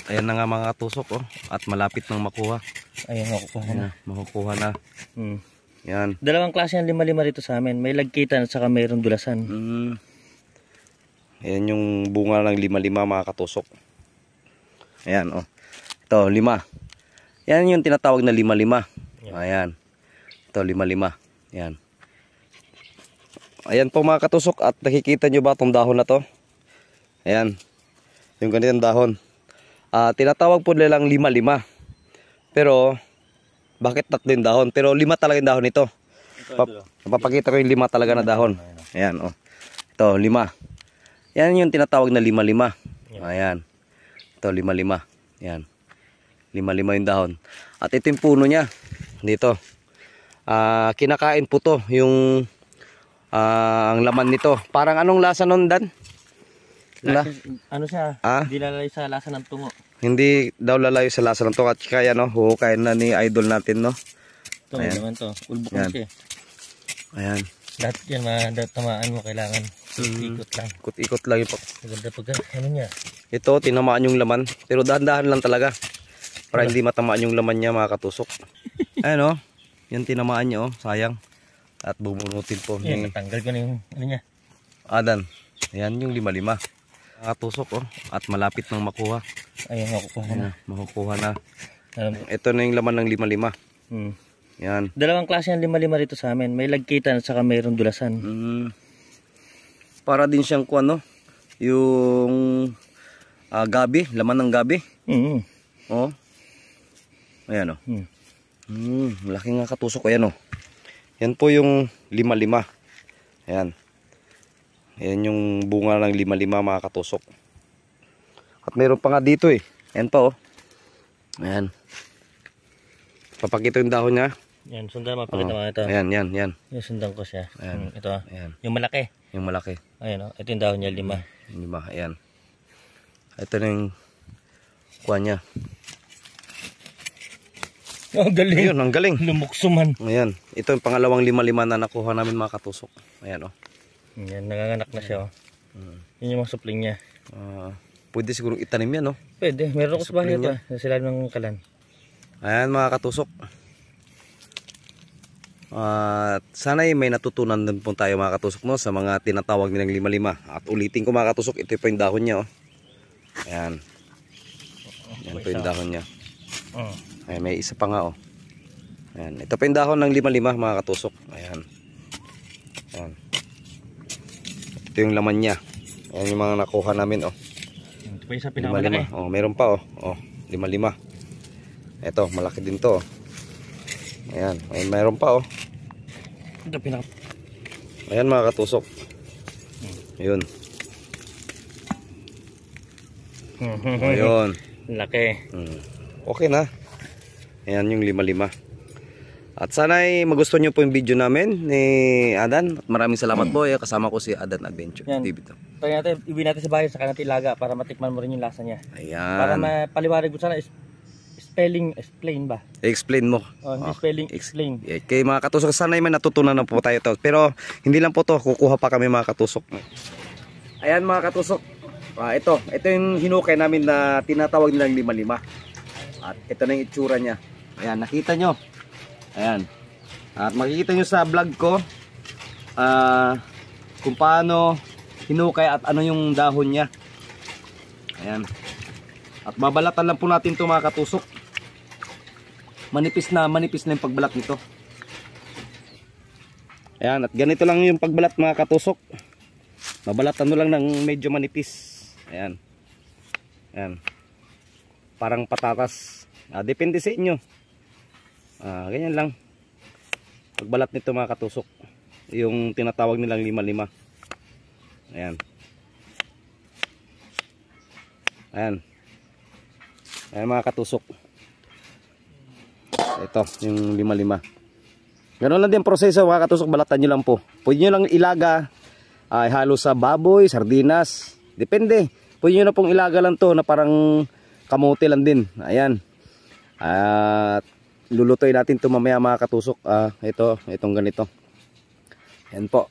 ayan na nga mga katusok, oh. At malapit nang makuha. Ayan, makukuha na. Makukuha na. Yan. Dalawang klase ng lima-lima rito sa amin. May lagkitan at saka mayroong dulasan. Ayan yung bunga ng lima-lima mga katusok. Ayan, oh. Ito, 5. Yan yung tinatawag na lima-lima. Ayan. Ito, lima-lima. Ayan. Ayan po mga katusok. At nakikita nyo ba itong dahon na to? Ayan. Yung ganitong dahon. Tinatawag po nilang lima-lima. Pero, bakit 3 yung dahon? Pero 5 talaga yung dahon nito. Napapakita ko yung 5 talaga na dahon. Ayan, oh. Ito, 5. Yan yung tinatawag na lima-lima. Ayan. Ito, lima-lima. Ayan. Lima-lima yung dahon. At ito yung puno niya. Dito. Kinakain po to. Yung ang laman nito. Parang anong lasa nun, Dan? Ano siya? Hindi lalay sa lasa ng tungo. Hindi daw lalayo sa lasa ng tungo. At kaya no, huhukayin na ni idol natin, no? Ito naman to. Ulbok na siya. Ayan. Lahat yan, tamaan mo kailangan. Ikot lang. Ikot lang yung Maganda pag ano niya. Ito, tinamaan yung laman. Pero dahan-dahan lang talaga. Para hindi matamaan yung laman niya mga katusok. Ayan, oh. Yan tinamaan niya, oh. Sayang. At bumunutin po. Yan, natanggal ko na yung ano niya. Adan. Ayan yung lima-lima. Katusok, oh. At malapit nang makuha. Ayan, makukuha na. Makukuha na. Ito na yung laman ng lima-lima. Yan. Dalawang klase ng lima-lima rito sa amin. May lagkitan at saka mayroong dulasan. Para din siyang kuwan, no? Yung gabi, laman ng gabi. Oh. Ayan, oh. Malaki nga katusok. Ayan, oh. Yan po yung lima-lima. Ayan. Ayan yung bunga ng lima-lima mga katusok. At mayroon pa nga dito eh. Ayan pa, oh. Ayan. Papakita yung dahon niya. Yan, sundan mo. Pakita mo ito. Ayan, yan, yan. Yung sundan ko siya. Ayan. Ito, ayan. yung malaki. Yung malaki. Ayan, oh. Ito yung dahon niya, 5. Yung 5, ayan. Ito na yung kuha niya. Oh, galing. Ayun, ang galing. Lumuksuman. Ayan. Ito yung pangalawang lima-lima na nakuha namin mga katusok. Ayan, oh. Yan, nanganganak na siya, oh. Yun yung mga supling niya. Pwede siguro itanim yan, no? Pwede. Meron ko sa bahay ito. Sila ng kalan. Ayan mga katusok. At sana'y may natutunan din po tayo mga katusok, no? Sa mga tinatawag nilang lima-lima. At ulitin ko mga katusok. Ito po yung dahon niya, oh. Ayan. Yan po yung dahon niya. Ayan, may isa pa nga, oh. Ayan. Ito po yung dahon ng lima-lima mga katusok. Ayan. Ayan. Ito yung laman niya. Ayan yung mga nakuha namin, oh. Ito pa yung sa pinakamalaki. Oh, meron pa, oh. Oh, lima-lima. Ito, malaki din to, oh. Ayan, mayroon pa, oh. Ito pinaka. Ayan mga katusok. Ayun. Ayun. Laki. Okay na. Ayan yung lima-lima. At sana ay magustuhan nyo po yung video namin ni Adan. At maraming salamat po. Kasama ko si Adan Adventure TV to. Try natin, ibig natin sa bahay sa kanang ilaga para matikman mo rin yung lasa niya. Ayan. Para mapaliwanag mo sana explain ba? Explain mo. Hindi spelling, explain. Kay mga katusok, sana ay may natutunan na po tayo to. Pero hindi lang po to, kukuha pa kami mga katusok. Ayan mga katusok. Ito yung hinukay namin na tinatawag nilang lima-lima. At ito na yung itsura niya. Ayan, nakita nyo. Ayan. At makikita nyo sa vlog ko kung paano hinukay at ano yung dahon niya. Ayan. At babalatan lang po natin ito mga katusok. Manipis na yung pagbalat nito. Ayan, at ganito lang yung pagbalat mga katusok. Babalatan mo lang ng medyo manipis. Ayan. Ayan. Parang patatas. Depende sa inyo. Ganyan lang. Pagbalat nito mga katusok. Yung tinatawag nilang lima-lima. Ayan. Ayan. Ayan mga katusok. Ito, yung lima-lima. Ganoon lang din proseso mga katusok, balatan nyo lang po. Pwede nyo lang ilaga, ihalo sa baboy, sardinas. Depende. Pwede nyo na pong ilaga lang to na parang kamote lang din. Ayan. At lulutuin natin ito mamaya mga katusok. Itong ganito. Ayan po.